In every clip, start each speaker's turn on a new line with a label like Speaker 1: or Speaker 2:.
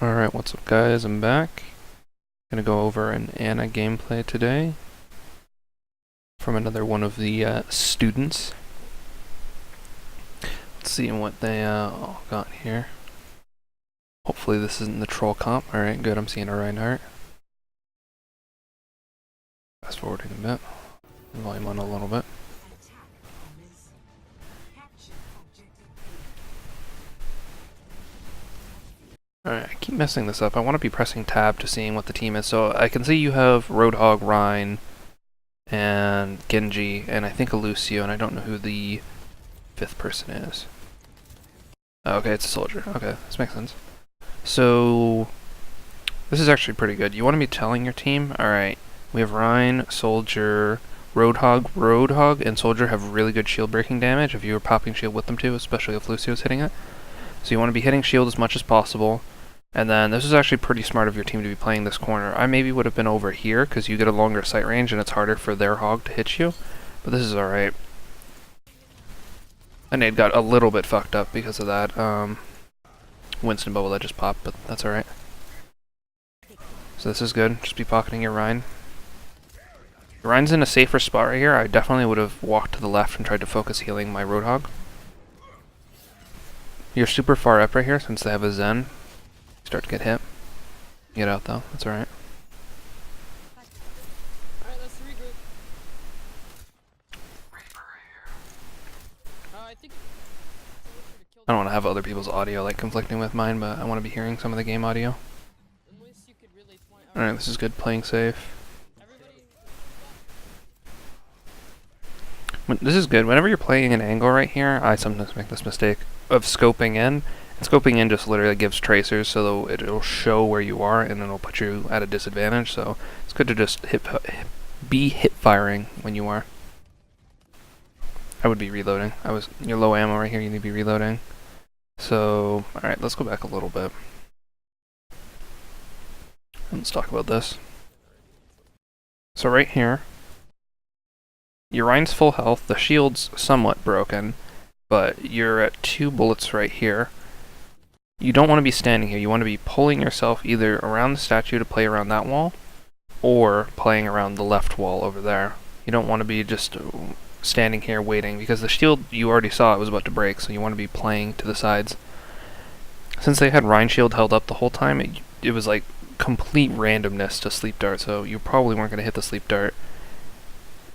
Speaker 1: Alright, what's up guys, I'm back. Gonna go over an Ana gameplay today from another one of the students. Let's see what they all got here. Hopefully this isn't the troll comp. Alright, good, I'm seeing a Reinhardt. Fast forwarding a bit. Volume on a little bit. Alright, I keep messing this up. I want to be pressing tab to seeing what the team is. So I can see you have Roadhog, Rein, and Genji, and I think a Lucio, and I don't know who the fifth person is. Oh, okay, it's a soldier. Okay, this makes sense. So this is actually pretty good. You want to be telling your team, alright, we have Rein, Soldier, Roadhog. Roadhog and Soldier have really good shield breaking damage if you were popping shield with them too, especially if Lucio's hitting it. So you want to be hitting shield as much as possible. And then this is actually pretty smart of your team to be playing this corner. I maybe would have been over here because you get a longer sight range and it's harder for their hog to hit you. But this is alright. And nade got a little bit fucked up because of that Winston bubble that just popped, but that's alright. So this is good. Just be pocketing your Rein. Rein's in a safer spot right here. I definitely would have walked to the left and tried to focus healing my Roadhog. You're super far up right here since they have a Zen. Start to get hit. Get out though, that's alright.
Speaker 2: Alright, let's regroup.
Speaker 1: I don't want to have other people's audio like conflicting with mine, but I want to be hearing some of the game audio. Alright, this is good, playing safe. This is good. Whenever you're playing an angle right here, I sometimes make this mistake of scoping in. And scoping in just literally gives tracers, so it'll show where you are and it'll put you at a disadvantage. So it's good to just be hip firing when you are. I would be reloading. You're low ammo right here. You need to be reloading. So all right, let's go back a little bit. Let's talk about this. So right here, your Rein's full health. The shield's somewhat broken, but you're at 2 bullets right here. You don't want to be standing here. You want to be pulling yourself either around the statue to play around that wall, or playing around the left wall over there. You don't want to be just standing here waiting, because the shield, you already saw it was about to break, so you want to be playing to the sides. Since they had Rein shield held up the whole time, it was like complete randomness to sleep dart, so you probably weren't going to hit the sleep dart.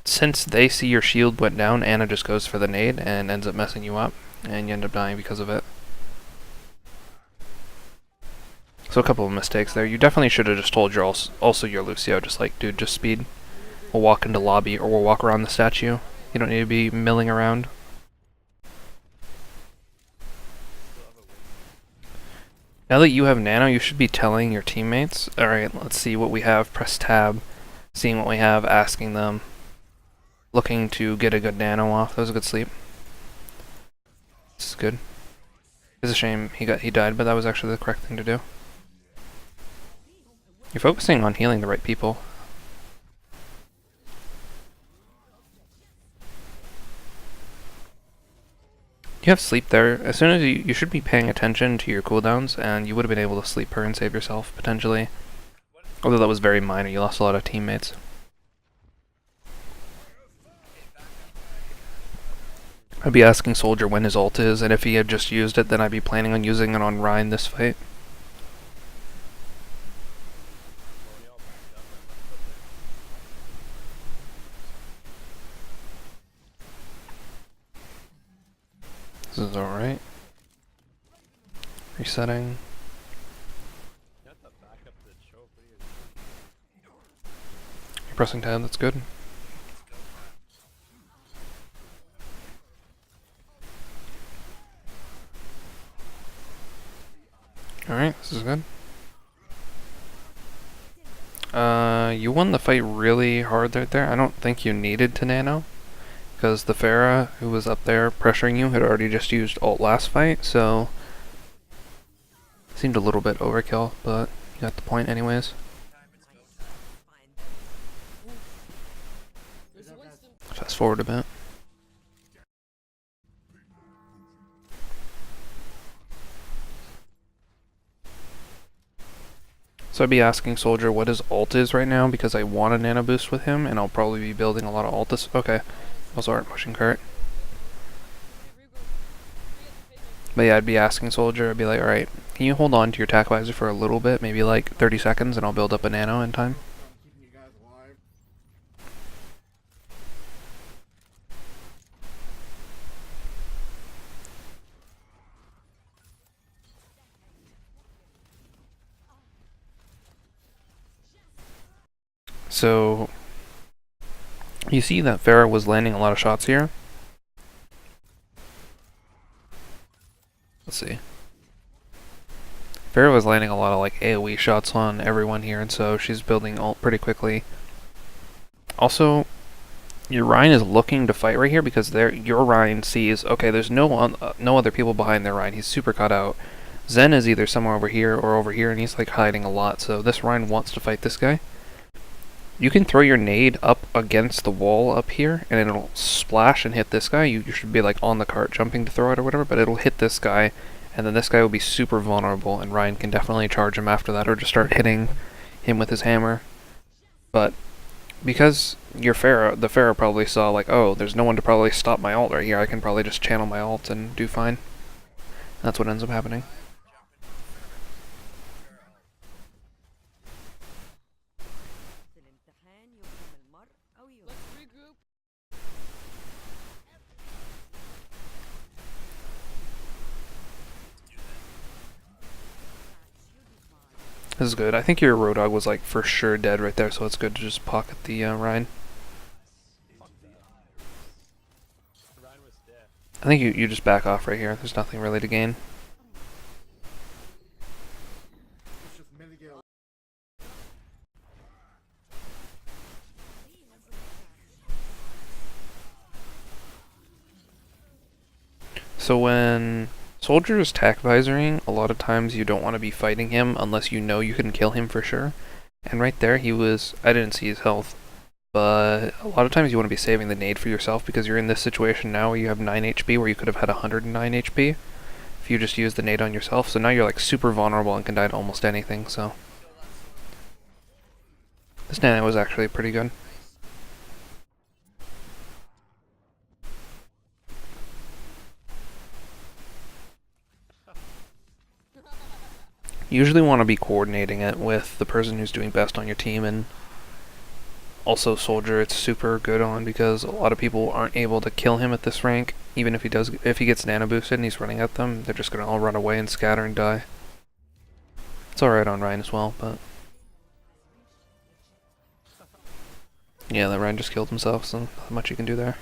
Speaker 1: Since they see your shield went down, Ana just goes for the nade and ends up messing you up, and you end up dying because of it. So a couple of mistakes there. You definitely should have just told your also your Lucio, just like, dude, just speed. We'll walk into lobby, or we'll walk around the statue. You don't need to be milling around. Now that you have nano, you should be telling your teammates, alright, let's see what we have, press tab, seeing what we have, asking them, looking to get a good nano off. That was a good sleep. This is good. It's a shame he died, but that was actually the correct thing to do. You're focusing on healing the right people. You have sleep there. As soon as you should be paying attention to your cooldowns, and you would have been able to sleep her and save yourself, potentially. Although that was very minor, you lost a lot of teammates. I'd be asking Soldier when his ult is, and if he had just used it, then I'd be planning on using it on Rein this fight. This is alright. Resetting. You're pressing tab, that's good. Alright, this is good. You won the fight really hard right there. I don't think you needed to nano, because the Pharah who was up there pressuring you had already just used ult last fight, so it seemed a little bit overkill, but you got the point anyways. Fast forward a bit. So I'd be asking Soldier what his ult is right now because I want a nano boost with him, and I'll probably be building a lot of ult this. Okay, also aren't pushing cart. But yeah, I'd be asking Soldier, I'd be like, alright, can you hold on to your attack visor for a little bit, maybe like 30 seconds, and I'll build up a nano in time? So, you see that Pharah was landing a lot of shots here? Let's see. Pharah was landing a lot of like AoE shots on everyone here, and so she's building ult pretty quickly. Also, your Rhine is looking to fight right here because your Rhine sees, okay, there's no other people behind their Rhine. He's super cut out. Zen is either somewhere over here or over here, and he's like hiding a lot, so this Rhine wants to fight this guy. You can throw your nade up against the wall up here, and it'll splash and hit this guy. You should be like on the cart jumping to throw it or whatever, but it'll hit this guy, and then this guy will be super vulnerable, and Ryan can definitely charge him after that, or just start hitting him with his hammer. But because the Pharah probably saw like, oh, there's no one to probably stop my ult right here, I can probably just channel my ult and do fine. That's what ends up happening. This is good. I think your Roadhog was like for sure dead right there, so it's good to just pocket the Rhine. I think you just back off right here. There's nothing really to gain. So when Soldier is tack visoring, a lot of times you don't want to be fighting him unless you know you can kill him for sure. And right there he was, I didn't see his health, but a lot of times you want to be saving the nade for yourself because you're in this situation now where you have 9 HP where you could have had 109 HP if you just used the nade on yourself. So now you're like super vulnerable and can die to almost anything, so. This nano was actually pretty good. You usually want to be coordinating it with the person who's doing best on your team, and also Soldier it's super good on because a lot of people aren't able to kill him at this rank. Even if he gets nano boosted and he's running at them, they're just gonna all run away and scatter and die. It's alright on Ryan as well, but yeah, that Ryan just killed himself, so not much you can do there.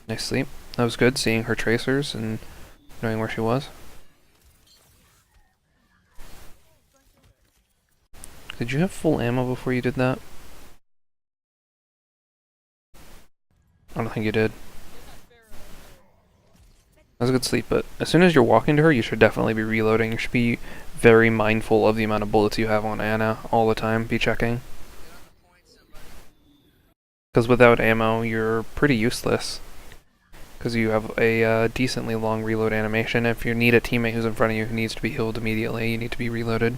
Speaker 1: Nice sleep. That was good, seeing her tracers and knowing where she was. Did you have full ammo before you did that? I don't think you did. That was a good sleep, but as soon as you're walking to her, you should definitely be reloading. You should be very mindful of the amount of bullets you have on Anna all the time. Be checking. Because without ammo, you're pretty useless. Because you have a decently long reload animation. If you need a teammate who's in front of you who needs to be healed immediately, you need to be reloaded.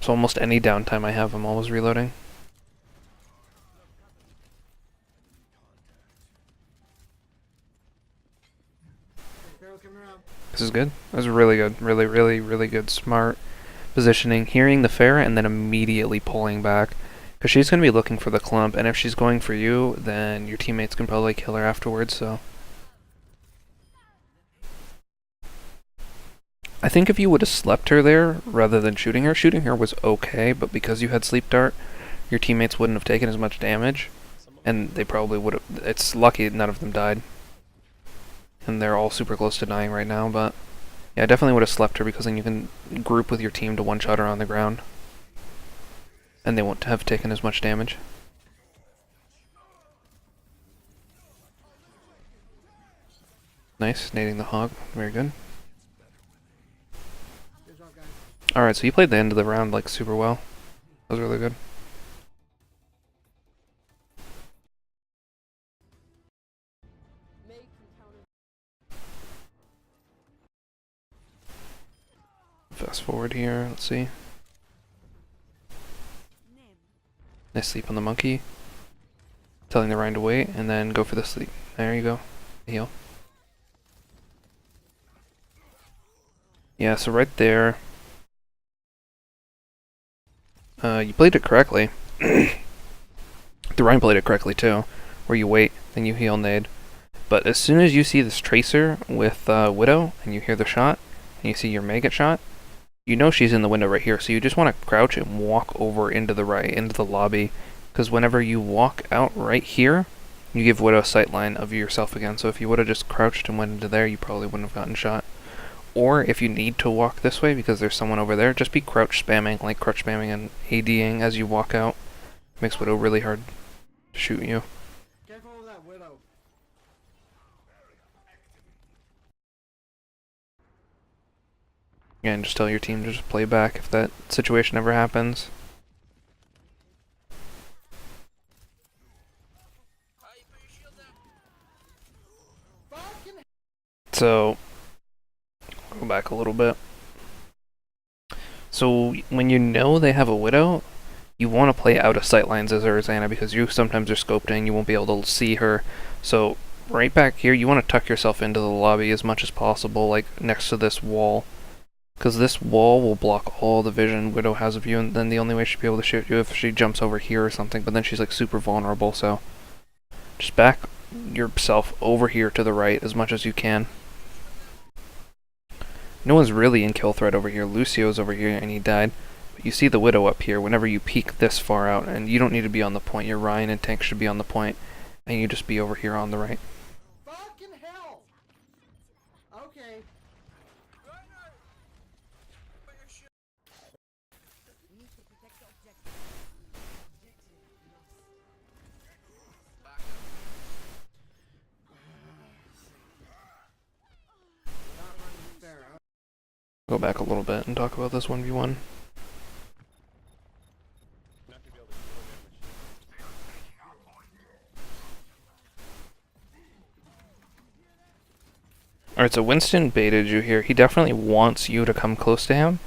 Speaker 1: So almost any downtime I have, I'm always reloading. This is good. This is really good. Really, really, really good. Smart positioning. Hearing the Pharah and then immediately pulling back. Because she's going to be looking for the clump, and if she's going for you, then your teammates can probably kill her afterwards, so. I think if you would have slept her there, rather than shooting her was okay, but because you had Sleep Dart, your teammates wouldn't have taken as much damage, and they probably would have. It's lucky none of them died. And they're all super close to dying right now, but yeah, I definitely would have slept her because then you can group with your team to one-shot her on the ground. And they won't have taken as much damage. Nice, nading the hog. Very good. Alright, so you played the end of the round like super well. That was really good. fast forward here, let's see. Nice sleep on the monkey. Telling the Rhine to wait, and then go for the sleep. There you go. Heal. Yeah, so right there, you played it correctly. The Rhine played it correctly too, where you wait, then you heal nade. But as soon as you see this Tracer with Widow, and you hear the shot, and you see your May get shot, you know she's in the window right here, so you just want to crouch and walk over into the right, into the lobby, because whenever you walk out right here, you give Widow a sightline of yourself again, so if you would have just crouched and went into there, you probably wouldn't have gotten shot. Or if you need to walk this way because there's someone over there, just be crouch spamming, like crouch spamming and ADing as you walk out. Makes Widow really hard to shoot you.
Speaker 2: Careful with that Widow.
Speaker 1: And just tell your team to just play back if that situation ever happens. So, go back a little bit. So, when you know they have a Widow, you want to play out of sightlines as Urzana because you sometimes are scoped in, you won't be able to see her. So, right back here, you want to tuck yourself into the lobby as much as possible, like next to this wall. Because this wall will block all the vision Widow has of you, and then the only way she'll be able to shoot you if she jumps over here or something, but then she's like super vulnerable, so just back yourself over here to the right as much as you can. No one's really in kill threat over here. Lucio's over here and he died. But you see the Widow up here whenever you peek this far out, and you don't need to be on the point. Your Ryan and tank should be on the point, and you just be over here on the right.
Speaker 2: Fucking hell! Okay.
Speaker 1: Go back a little bit and talk about this 1v1. Alright, so Winston baited you here. He definitely wants you to come close to him,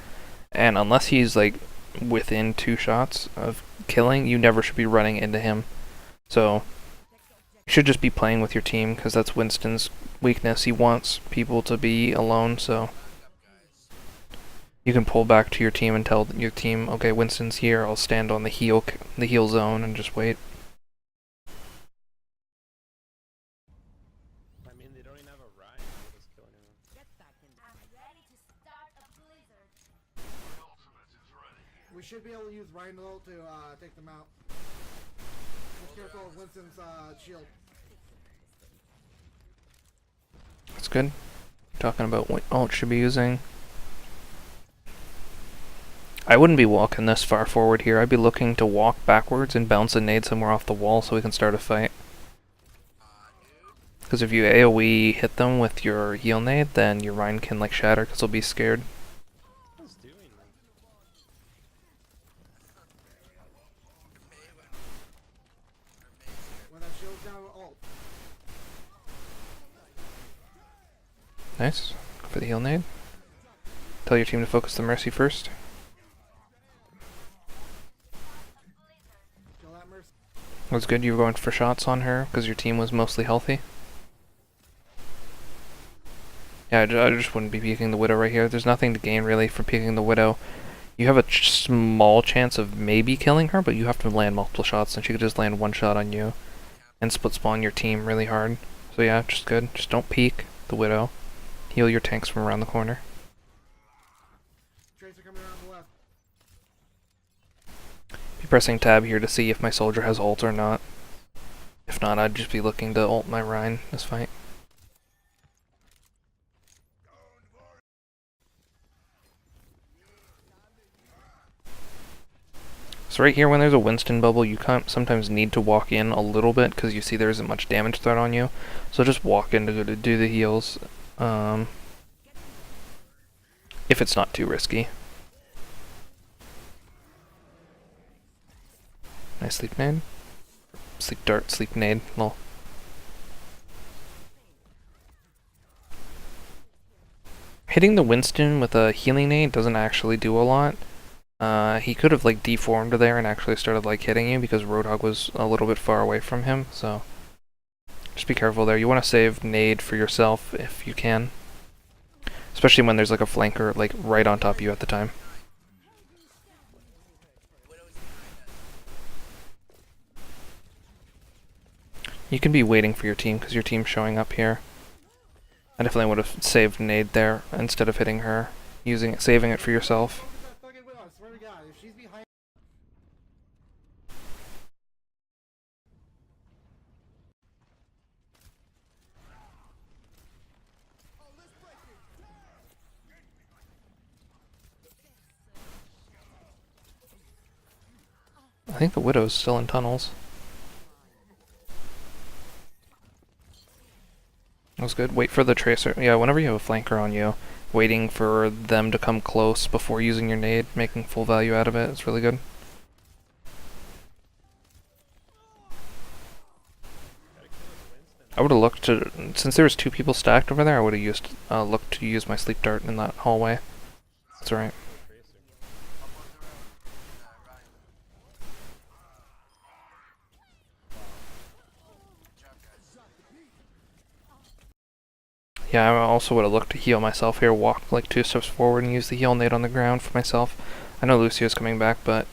Speaker 1: and unless he's like within 2 shots of killing, you never should be running into him. So you should just be playing with your team, because that's Winston's weakness. He wants people to be alone, so you can pull back to your team and tell your team, okay, Winston's here, I'll stand on the heal zone and just wait.
Speaker 3: I mean, they don't even have a ride. Just kill anyone.
Speaker 2: We should be able to use Rhino to take them out. Just careful of Winston's shield.
Speaker 1: That's good. Talking about what ult should be using. I wouldn't be walking this far forward here. I'd be looking to walk backwards and bounce a nade somewhere off the wall so we can start a fight. Because if you AoE hit them with your heal nade, then your Rhine can like shatter because they'll be scared.
Speaker 3: What's doing
Speaker 2: When that shield's down, ult.
Speaker 1: Nice. Go for the heal nade. Tell your team to focus the Mercy first.
Speaker 2: Kill that Mercy.
Speaker 1: That's good, you were going for shots on her because your team was mostly healthy. Yeah, I just wouldn't be peeking the Widow right here. There's nothing to gain really from peeking the Widow. You have a small chance of maybe killing her, but you have to land multiple shots, and she could just land 1 shot on you and split spawn your team really hard. So yeah, just good. Just don't peek the Widow. Heal your tanks from around the corner.
Speaker 2: Tracer coming around the left.
Speaker 1: Be pressing tab here to see if my soldier has ult or not. If not, I'd just be looking to ult my Rhine this fight. So right here, when there's a Winston bubble, you sometimes need to walk in a little bit because you see there isn't much damage threat on you. So just walk in to do the heals, if it's not too risky. Nice sleep nade. Sleep dart, sleep nade, lol. hitting the Winston with a healing nade doesn't actually do a lot. He could have like deformed there and actually started like hitting you because Roadhog was a little bit far away from him, so just be careful there. You want to save nade for yourself if you can. Especially when there's like a flanker like right on top of you at the time. You can be waiting for your team because your team's showing up here. I definitely would have saved nade there instead of hitting her, saving it for yourself. I think the Widow's still in tunnels. That was good. Wait for the Tracer. Yeah, whenever you have a flanker on you, waiting for them to come close before using your nade, making full value out of it is really good. I would have looked to, since there was 2 people stacked over there, I would have looked to use my sleep dart in that hallway. That's alright. Yeah, I also would have looked to heal myself here, walk like 2 steps forward and use the heal nade on the ground for myself. I know Lucio's coming back, but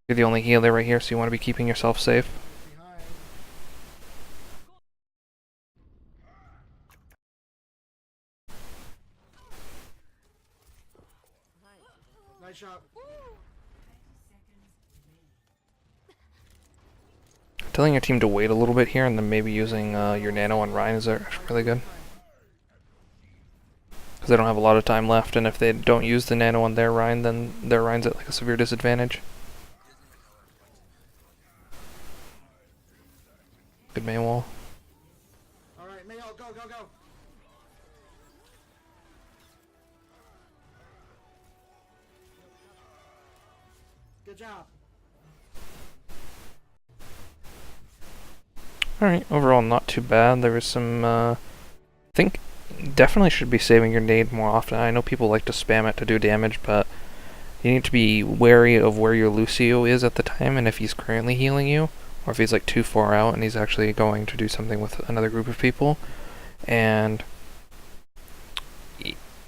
Speaker 1: you're the only healer right here, so you want to be keeping yourself safe.
Speaker 2: Nice shot.
Speaker 1: Telling your team to wait a little bit here and then maybe using your nano on Ryan is really good. Because they don't have a lot of time left, and if they don't use the nano on their Ryan, then their Ryan's at like a severe disadvantage. Good main wall.
Speaker 2: Alright, Mayo, go, go, go! Good job.
Speaker 1: Alright, overall not too bad. There was some, I think definitely should be saving your nade more often. I know people like to spam it to do damage, but you need to be wary of where your Lucio is at the time and if he's currently healing you, or if he's like too far out and he's actually going to do something with another group of people. And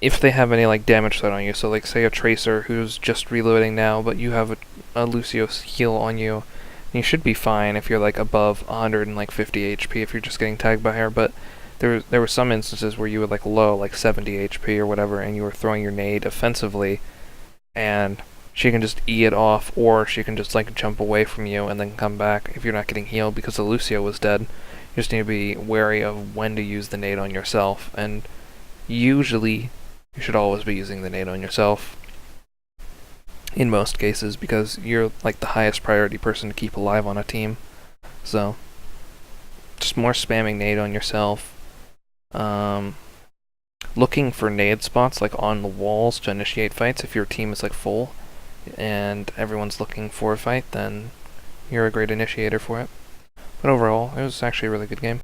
Speaker 1: if they have any like damage threat on you, so like say a Tracer who's just reloading now, but you have a Lucio heal on you, you should be fine if you're like above 150 HP if you're just getting tagged by her, but there were some instances where you were like low, like 70 HP or whatever, and you were throwing your nade offensively, and she can just E it off, or she can just like jump away from you and then come back if you're not getting healed because the Lucio was dead. You just need to be wary of when to use the nade on yourself, and usually you should always be using the nade on yourself in most cases because you're like the highest priority person to keep alive on a team. So just more spamming nade on yourself. Looking for nade spots like on the walls to initiate fights. If your team is like full and everyone's looking for a fight, then you're a great initiator for it. But overall, it was actually a really good game.